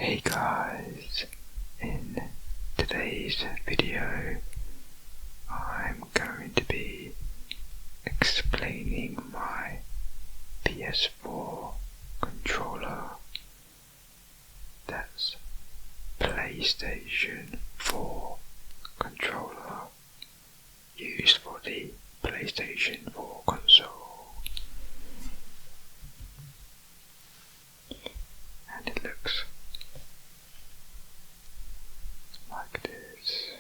Hey guys, in today's video I'm going to be explaining my PS4 controller, that's PlayStation 4 controller used for the PlayStation 4 console, and it looks like this.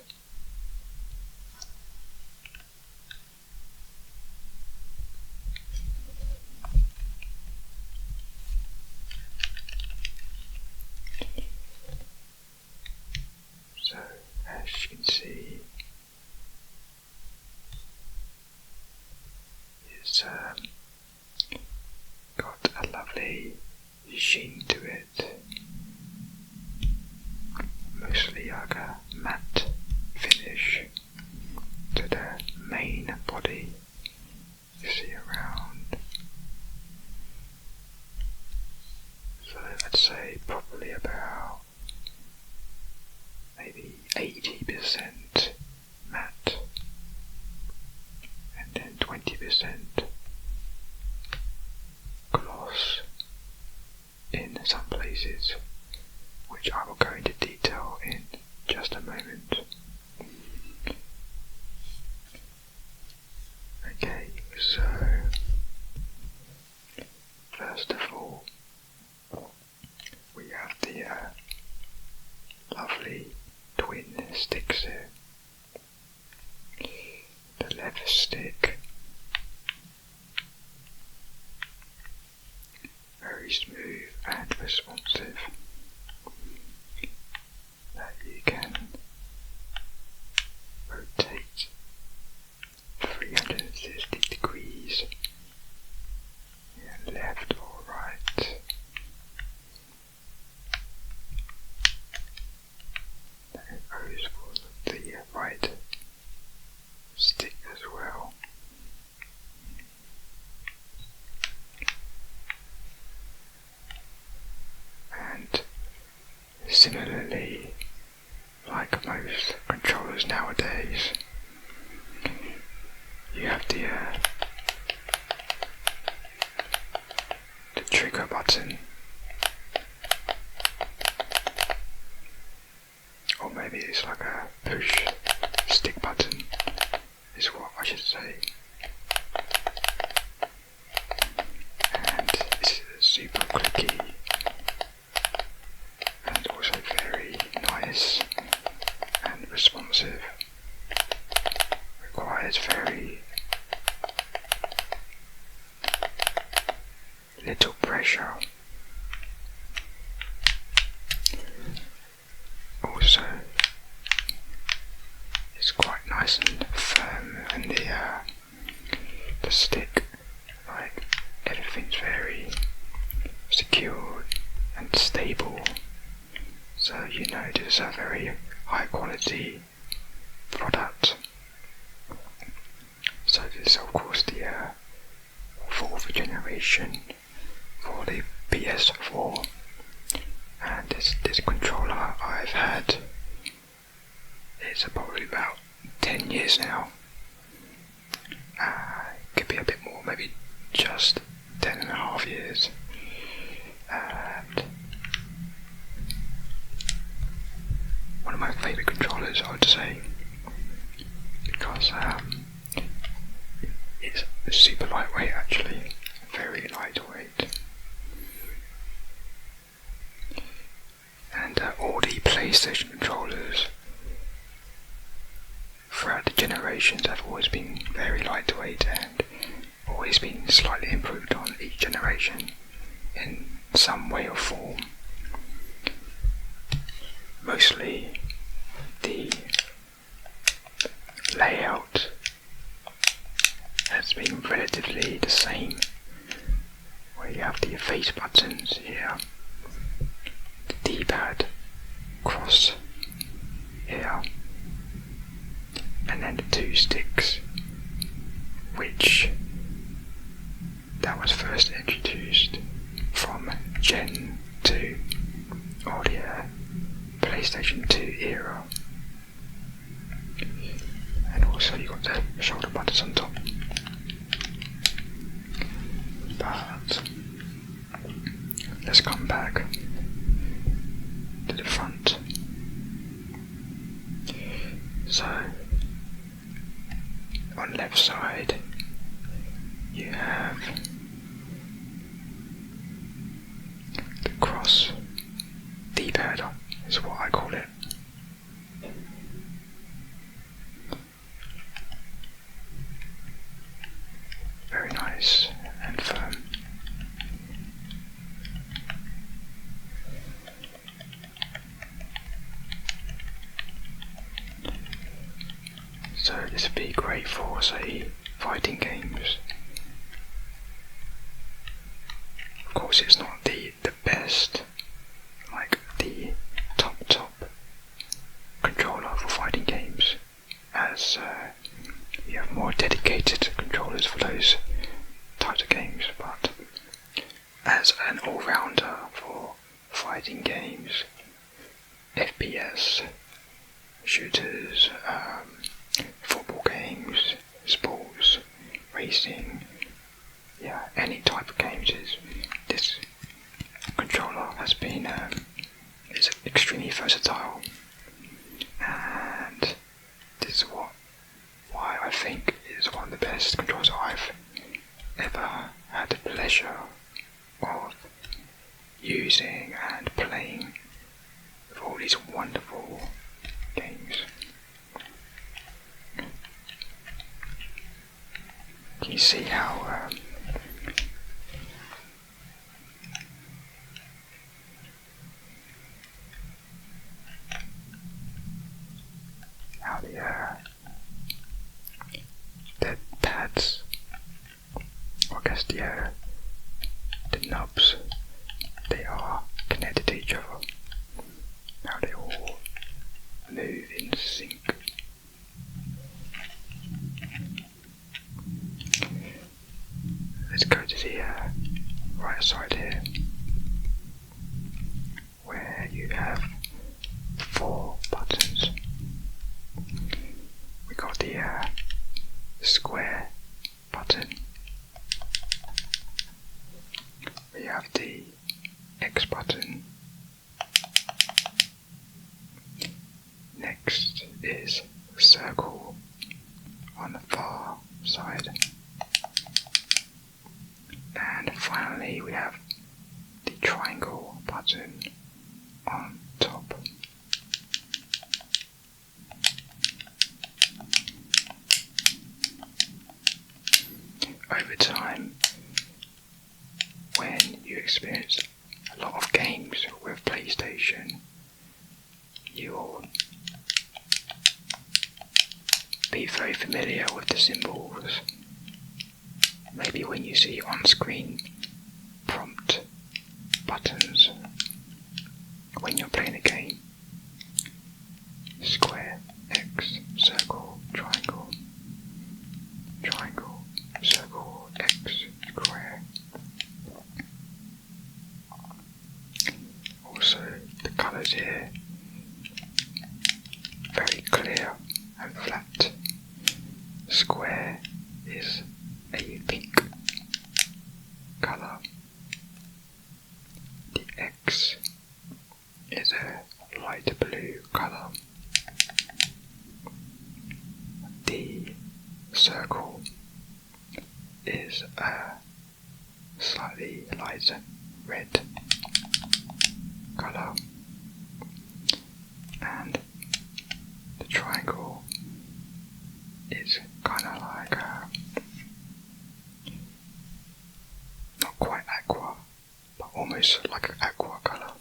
So as you can see, it's got a lovely sheen to it, mostly like a matte finish to the main body you see around. So I'd say probably about maybe 80% matte and then 20% gloss in some places, which I will go into detail in just a moment. Okay, so first of all we have the lovely twin sticks here. The left stick, very smooth and responsive, that you can rotate 360 degrees, yeah, left or right. That goes for the right stick as well. And similarly, like most controllers nowadays, you have the trigger button, or maybe it's like a push stick button is what I should say, and it's super clicky and also very nice and responsive. Requires very little pressure. Also, it's quite nice and firm, and the stick, like, everything's very secured and stable. So you know this is a very high quality product. So this is of course the 4th generation for the PS4, and this controller I've had, it's probably about 10 years now. Could be a bit more, maybe just 10.5 years. And one of my favourite controllers, I would say, because it's super lightweight, actually, very lightweight. And all the PlayStation controllers throughout the generations have always been very lightweight and always been slightly improved on each generation in some way or form. Mostly the layout has been relatively the same, where you have the face buttons here, the D-pad cross here, and then the 2 sticks, which that was first introduced from Gen 2, or the PlayStation 2 era. And also you've got the shoulder buttons on top. But let's come back to the front. So on the left side you have the cross D-pad, is what I call it. Very nice and firm. So this would be great for, say, fighting games. Of course it's not the best, like the top controller for fighting games, as you have more dedicated controllers for those types of games, but as an all-rounder for fighting games, FPS, shooters, football games, sports, racing, yeah, any type of games, this controller has been is extremely versatile, and this is why I think it's one of the best controllers I've ever had the pleasure of using and playing with all these wonderful games. Can you see how the pads, or I guess the knobs, they are connected to each other, how they all move in sync. Let's go to the right side here, where you have 4 buttons. We got the square button, we have the X button, next is circle on the far side, and finally we have the triangle button on top. Over time, when you experience a lot of games with PlayStation, you will be very familiar with the symbols. Maybe when you see on-screen prompt buttons when you're playing a game: square, X, circle, triangle, triangle, circle, X, square. Also, the colours here, very clear and flat. Square is a pink colour. The X is a light blue colour. The circle is a slightly lighter red colour, and the triangle is kind of like not quite aqua, but almost like an aqua colour.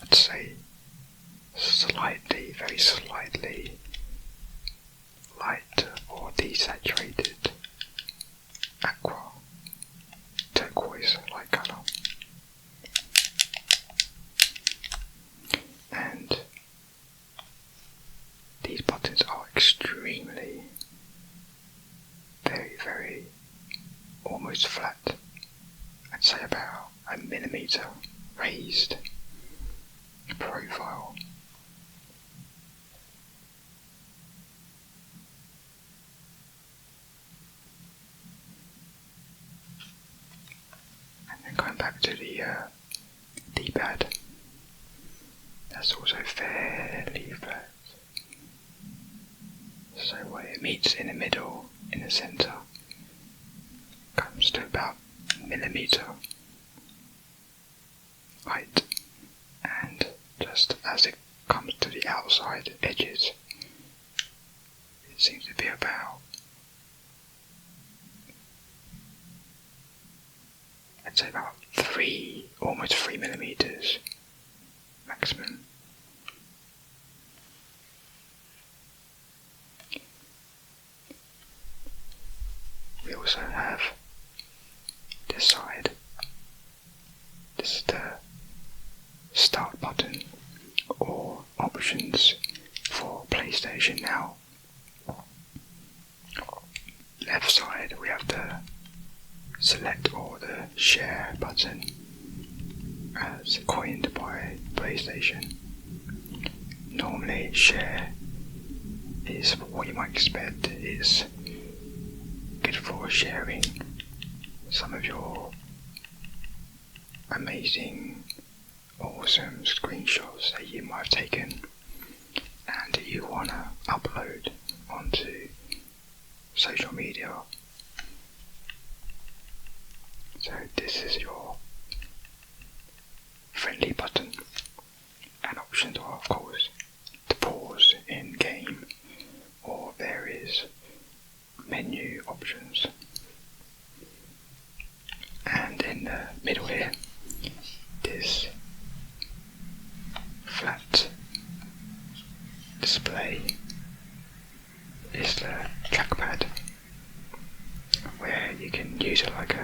I'd say slightly, very slightly light or desaturated aqua, turquoise-like colour. And these buttons are extremely, very, very, almost flat. I'd say about a millimetre raised profile. And then going back to the D-pad, that's also fairly flat. So where it meets in the middle, in the centre, comes to about millimetre height, and just as it comes to the outside edges, it seems to be about, I'd say about almost 3 millimetres maximum. We also have this side. This is the start button, or options for PlayStation Now. Left side we have the select or the share button, as coined by PlayStation. Normally share is what you might expect. It's good for sharing some of your amazing, awesome screenshots that you might have taken and you want to upload onto social media. So this is your friendly button, and options are of course to pause in game or various menu options. And in the middle here, this flat display is the trackpad, where you can use it like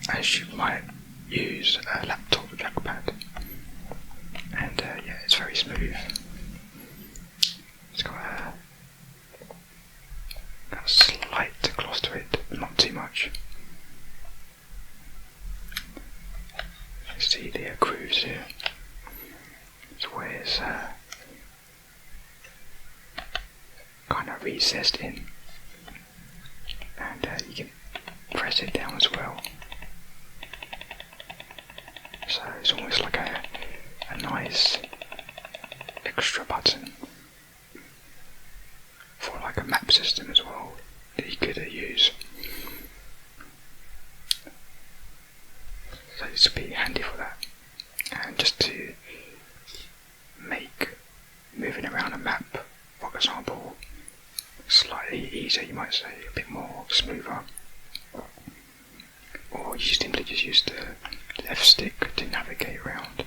as you might use a laptop trackpad. And yeah, it's very smooth. It's got a slight gloss to it, but not too much. You see the grooves here. It's where it's kind of recessed in, and you can press it down as well. So it's almost like a nice extra button for like a map system as well that you could use. So this would be handy for that, and just to make moving around a map, for example, slightly easier, you might say, a bit more smoother. Or you simply just use the left stick to navigate around.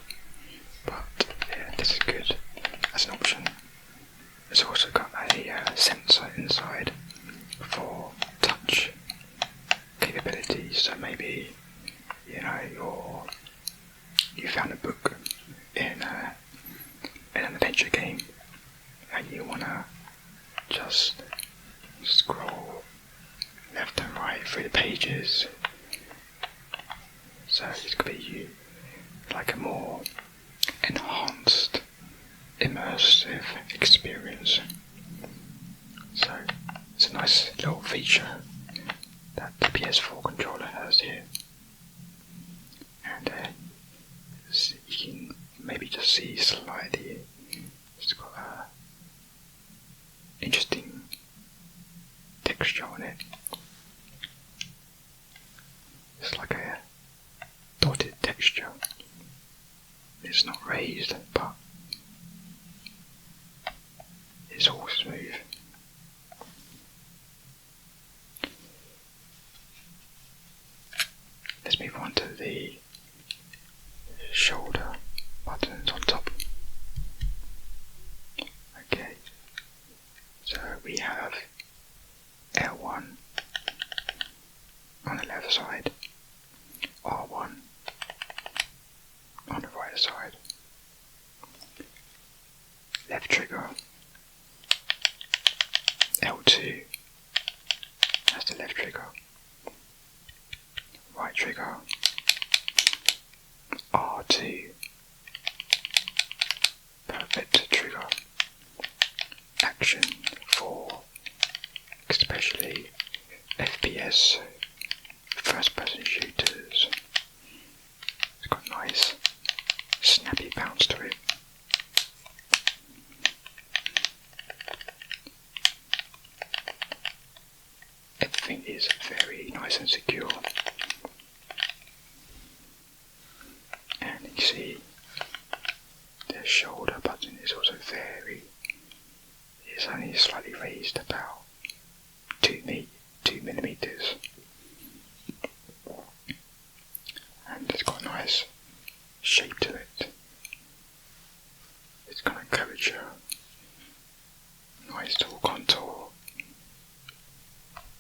But yeah, this is good as an option. It's also got a sensor inside for touch capabilities. So maybe, you know, you found a book in an adventure game and you wanna just scroll left and right through the pages. So it could be like a more enhanced, immersive experience. So it's a nice little feature that the PS4 controller has here. And you can maybe just see slightly, it's got a interesting texture on it. It's like a dotted texture. It's not raised, but it's all smooth. Let's move on to the shoulder buttons on top. Okay, so we have L1 on the left side, R1 on the right side, left trigger, L2, that's the left trigger, right trigger, R2, FPS first person shooters. It's got a nice snappy bounce to it. Everything is very nice and secure. And you see the shoulder button is also it's only slightly raised about 2 millimeters. And it's got a nice shape to it. It's got a curvature, nice little contour,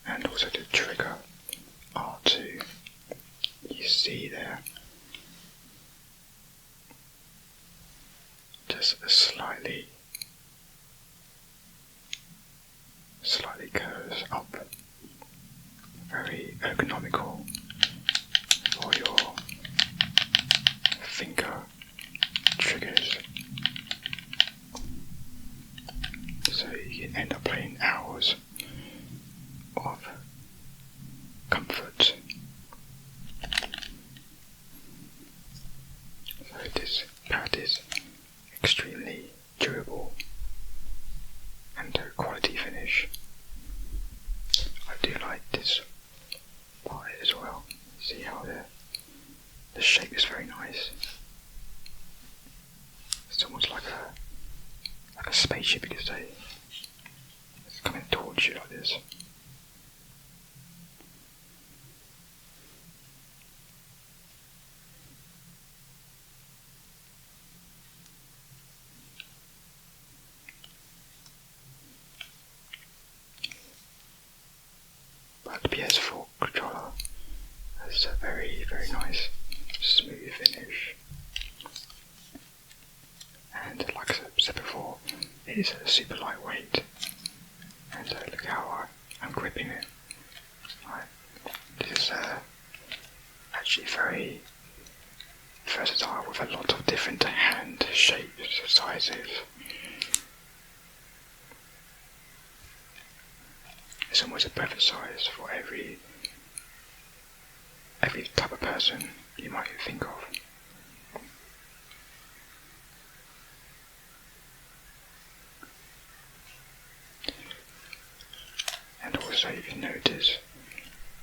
and also the trigger R2 you see there, just slightly curves up, very ergonomical for your finger triggers, so you can end up playing hours of comfort. So this pad is extremely durable and a quality finish. I do like this part as well. See how the shape is very nice. It's almost like a spaceship, you could say. It's coming towards you like this. But the PS4 controller has a very, very nice smooth finish. And like I said before, it is super lightweight. And look how I'm gripping it. This is actually very versatile with a lot of different hand shapes, sizes. It's almost a perfect size for every type of person you might think of. And also you can notice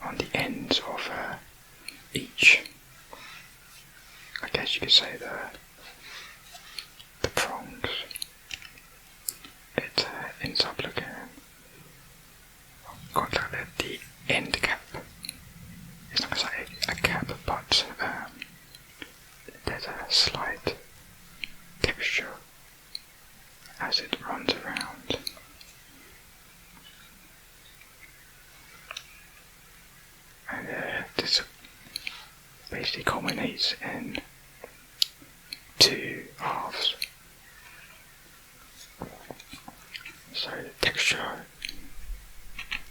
on the ends of each, I guess you could say the prongs, it ends up looking got like the end cap. It's not exactly a cap, but there's a slight texture as it runs around. And this basically culminates in 2 halves. So the texture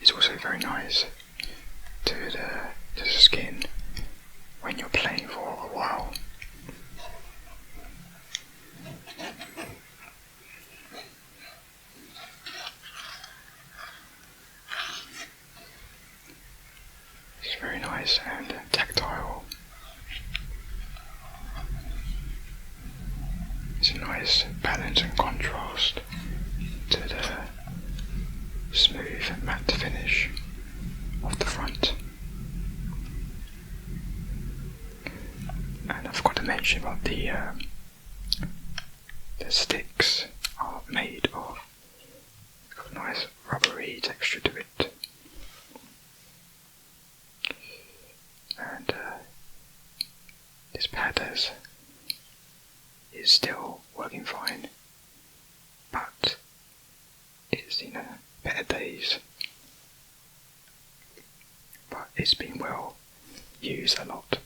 is also very nice to the skin when you're playing for a while. It's very nice and tactile. It's a nice balance and contrast to the smooth matte finish of the front. And I forgot to mention about the sticks are made of, it's got a nice rubbery texture to it. And this pad is still working fine, but it's in better days. But it's been well used a lot.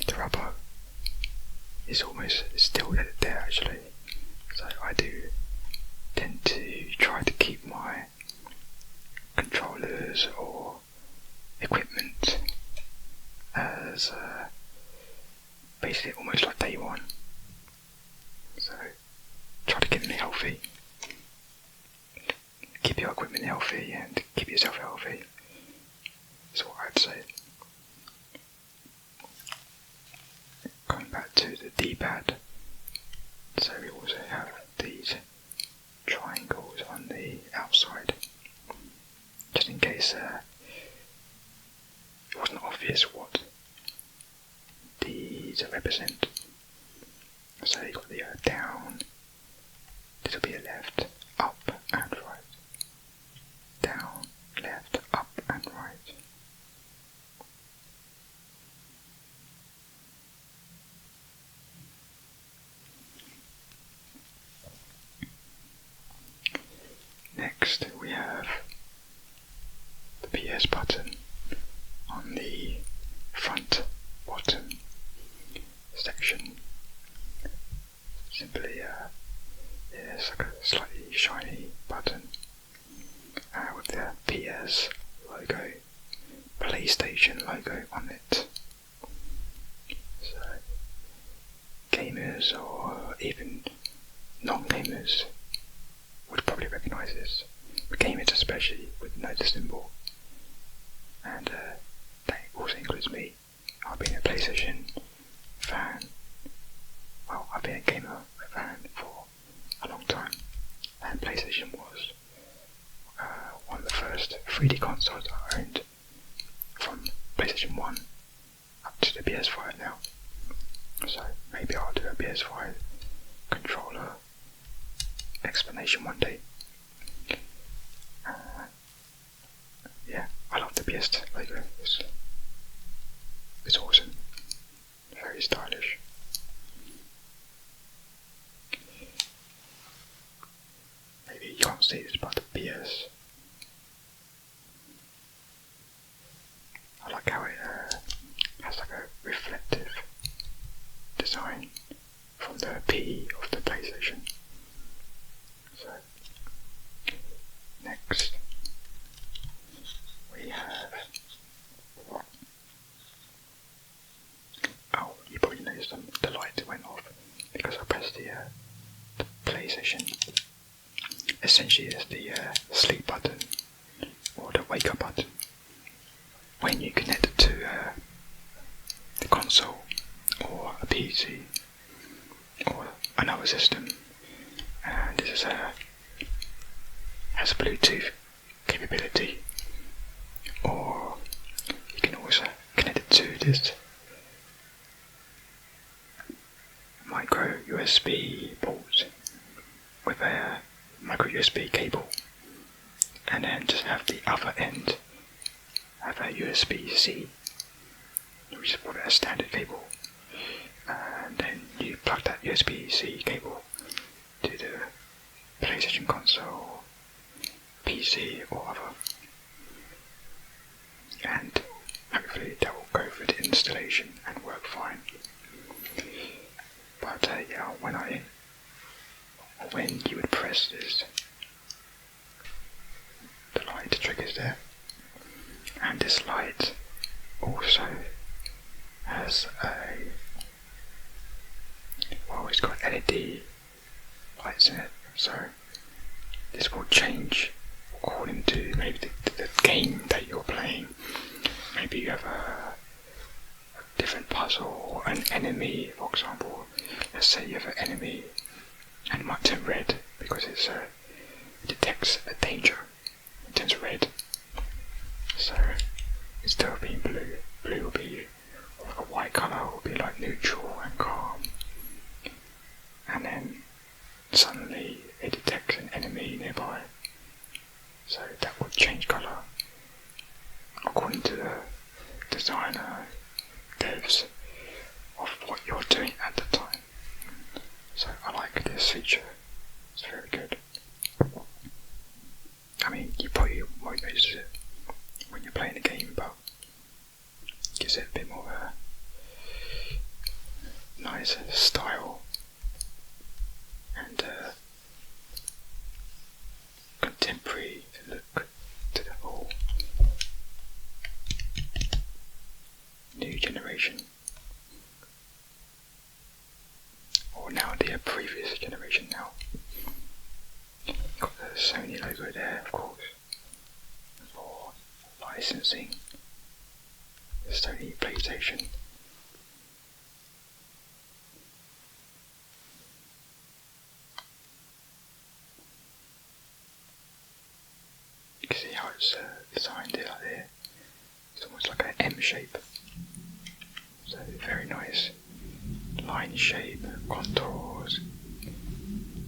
The rubber is almost still there actually, so I do tend to try to keep my controllers or equipment as basically almost like day one. So try to keep them healthy, keep keep your equipment healthy and keep yourself healthy. That's what I'd say. Going back to the D-pad, so we also have these triangles on the outside, just in case it wasn't obvious what these represent. So you've got the down, this will be a left, up and right, down, left, up and right. Next we have the PS button on the front bottom section. Simply it's like a slightly shiny button with the PS logo, PlayStation logo on it. So gamers or even non-gamers would probably recognise this, but gamers especially would know the symbol, and that also includes me. I've been a PlayStation fan, well, I've been a gamer fan for a long time, and PlayStation was one of the first 3D consoles I owned, from PlayStation 1 up to the PS5 now. So maybe I'll do a PS5 controller explanation one day. Yeah, I love the PS logo. It's awesome, very stylish. Maybe you can't see this, but the PS, I like how it has like a reflective design from the P of the PlayStation. So next we have, oh, you probably noticed the light went off because I pressed the PlayStation. Essentially it's the sleep button or the wake up button when you connect it to the console or a PC or another system, and this is has a Bluetooth capability, or you can also connect it to this micro USB port with a micro USB cable, and then just have the other end have a USB-C, which is probably a standard cable, and then you plug that USB-C cable to the PlayStation console, PC or other, and hopefully that will go through the installation and work fine. But yeah, when you would press this, the light triggers there, and this light also has it's got LED lights in it, so this will change according to maybe the game that you're playing. Maybe you have a different puzzle or an enemy, for example. Let's say you have an enemy and it might turn red because it detects a danger. It turns red. So instead of being blue, blue will be like a white colour, will be like neutral and calm. And then suddenly it detects an enemy nearby. So that will change colour according to the designer, devs, of what you're doing at the time. So I like this feature, it's very good. I mean, you probably won't notice it when you're playing the game, but it gives it a bit more of a nice style and contemporary look to the whole new generation, or now the previous generation now. You've got the Sony logo there, of course, for licensing the Sony PlayStation. You can see how it's designed here, like there. It's almost like an M shape. So very nice line shape, contours,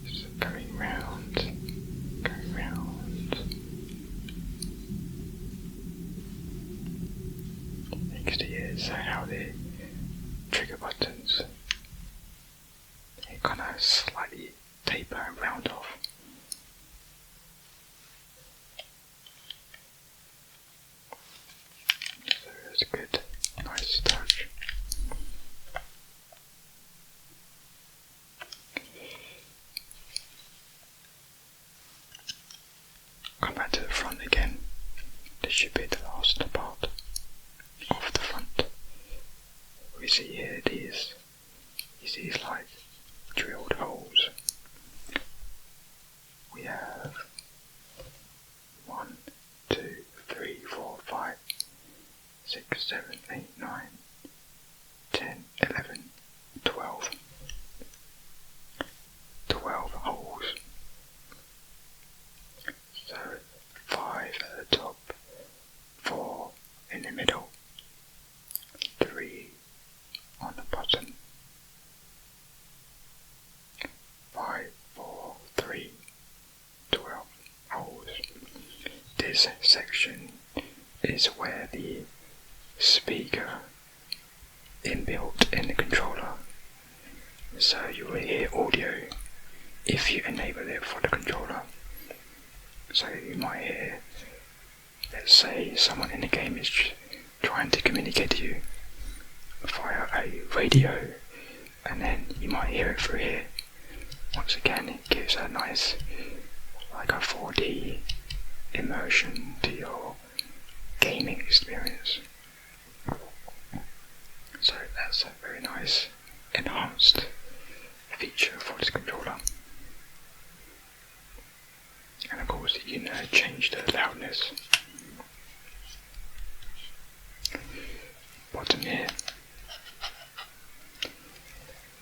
just going round, going round. You can see here so how the trigger buttons, it kind of slightly taper and round off. So it's a good, nice touch. Come back to the front again. This should be the last part of the front. We see here these like drilled holes. We have 1, 2, 3, 4, 5, 6, 7, 8, 9, 10, 11, 12. 12 holes. So 5 at the top, 4 in the middle, 3 on the bottom. 5, 4, 3, 12 holes. This section is where the speaker inbuilt in the controller, so you will hear audio if you enable it for the controller. So you might hear, let's say someone in the game is trying to communicate to you via a radio, and then you might hear it through here. Once again, it gives a nice, like a 4D immersion to your gaming experience. So that's a very nice enhanced feature for this controller. And of course you can change the loudness. Bottom here.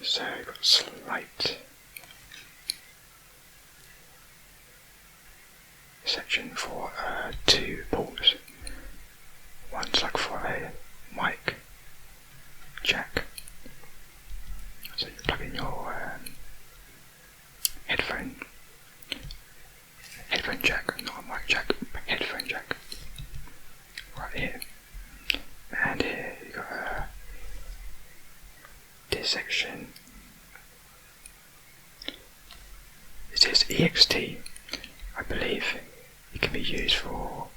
So I've got slight section for 2 ports. One's like for a mic jack. So you plug in your headphone jack, not a mic jack, headphone jack. Right here. And here you got this section. It says EXT. I believe it can be used for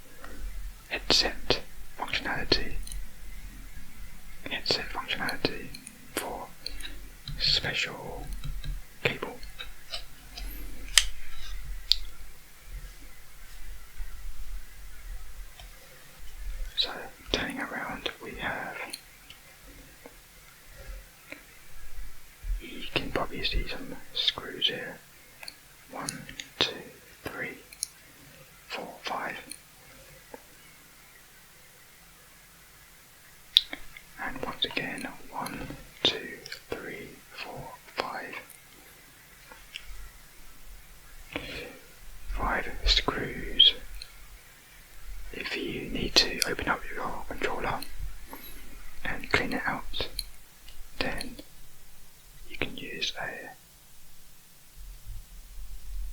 headset functionality. For special cable. So turning around, we have, you can probably see some screws here. 1, 2, 3, 4, 5. And once again, 1, 2, 3, 4, 5. 5 screws. If you need to open up your controller and clean it out, then you can use a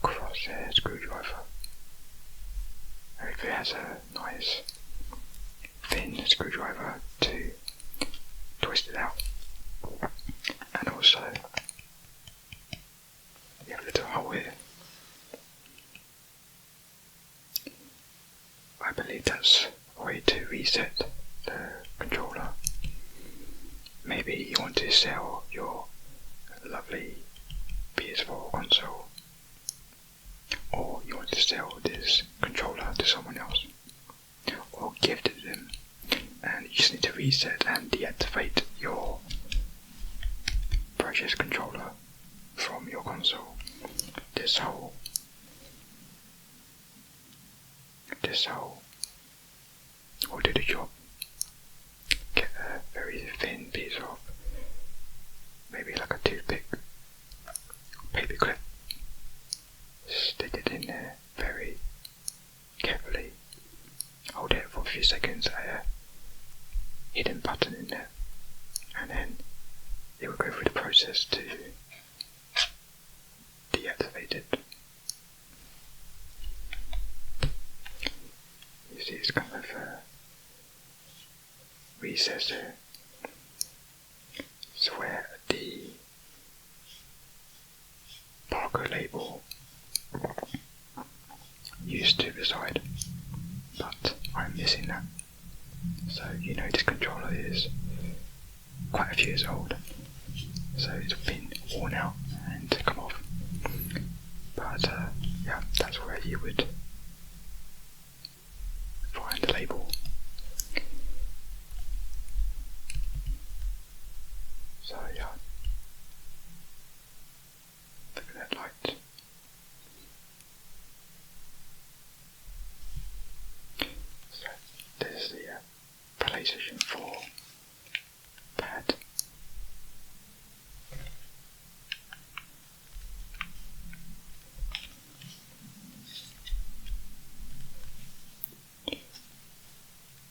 crosshair screwdriver. Hopefully it has a nice thin screwdriver to twist it out. And also you have a little hole here. I believe that's a way to reset the controller. Maybe you want to sell your lovely PS4 console, or you want to sell this controller to someone else, or gift it to them, and you just need to reset and deactivate your precious controller from your console. This whole this hole will do the job. Get a very thin piece of, maybe like a toothpick, paper clip, stick it in there very carefully, hold it for a few seconds at a hidden button in there, and then it will go through the process to deactivate it. You see it's kind of recess there. It's where the barcode label used to reside, but I'm missing that. So you know this controller is quite a few years old, so it's been worn out and come off. But yeah, that's where you would find the label. So yeah, look at that light. So there's the PlayStation 4 pad.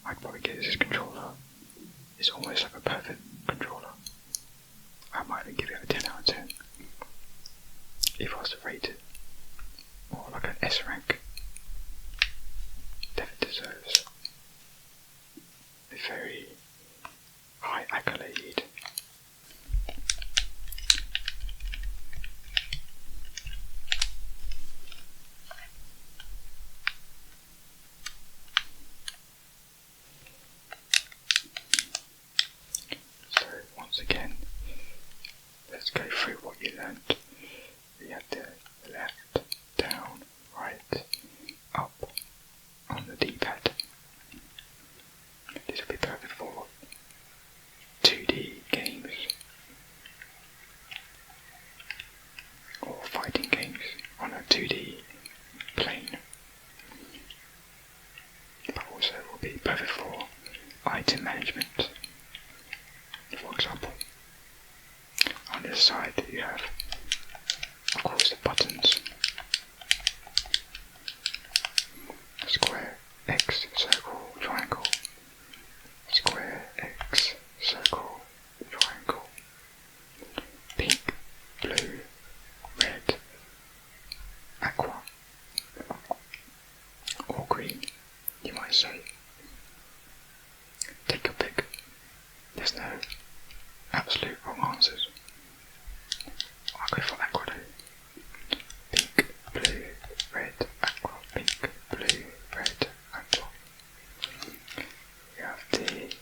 I'd probably give this controller, it's almost like a perfect controller. I might even give it a 10 out of 10 if I was to rate it, or like an S rank. Definitely deserves a very high accolade. So once again, let's go through what you learned. You had the left, down, right, up on the D-pad. This will be perfect for 2D games or fighting games on a 2D plane, but also will be perfect for item management. For example, on this side you have, of course, the buttons: square, X, circle, triangle, square, X, circle, triangle, pink, blue, red, aqua, or green, you might say. Take your pick. There's no absolute wrong answers. I'll go for aqua though. Pink, blue, red, aqua, pink, blue, red, aqua. You have the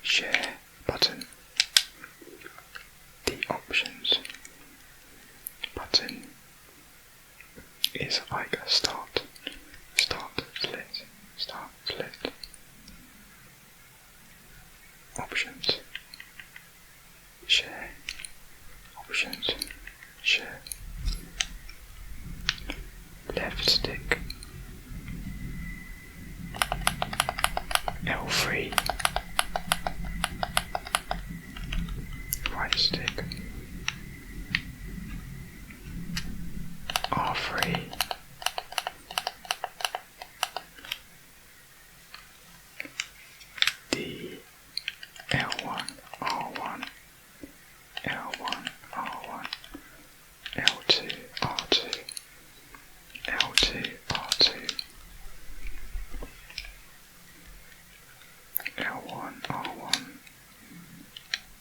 share button, the options button is like a start, select, options, share, options, share, left stick, L3, right stick, R3, D, L1, R1, L1, R1, L2, R2, L2, R2, L1, R1,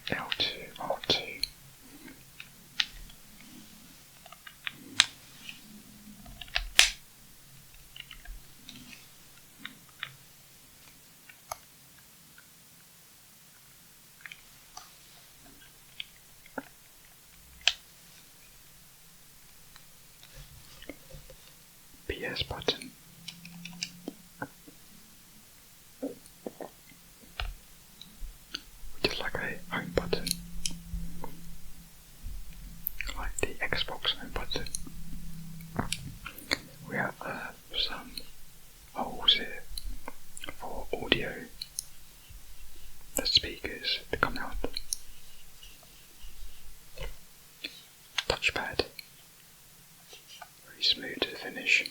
L2, R2. PS button, which is like a home button, like the Xbox home button. We have the speakers to come out. Touchpad, very smooth to the finish.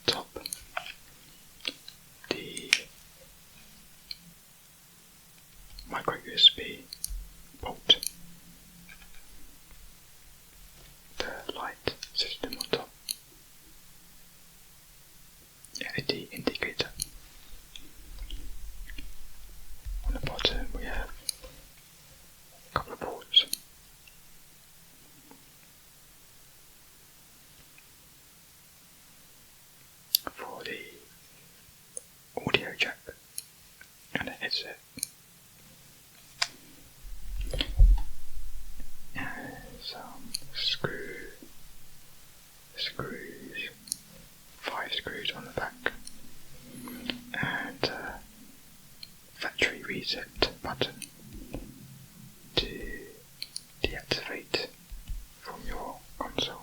Top, the micro USB port, the light system on top, LED indicator. On the bottom we have a couple of ports. For the audio jack and a headset. And some screws, 5 screws on the back, and a factory reset button to deactivate from your console.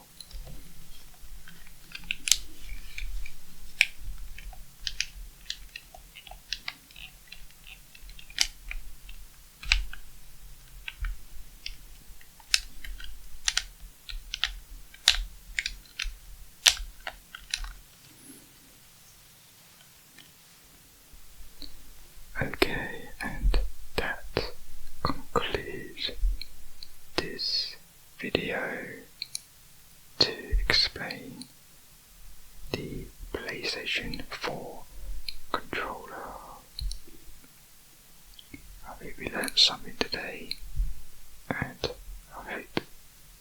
Okay, and that concludes this video to explain the PlayStation 4 controller. I hope we learnt something today, and I hope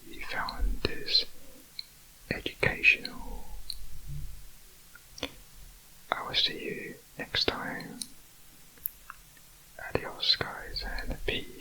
you found this educational. I will see you next time. Adios guys, and peace.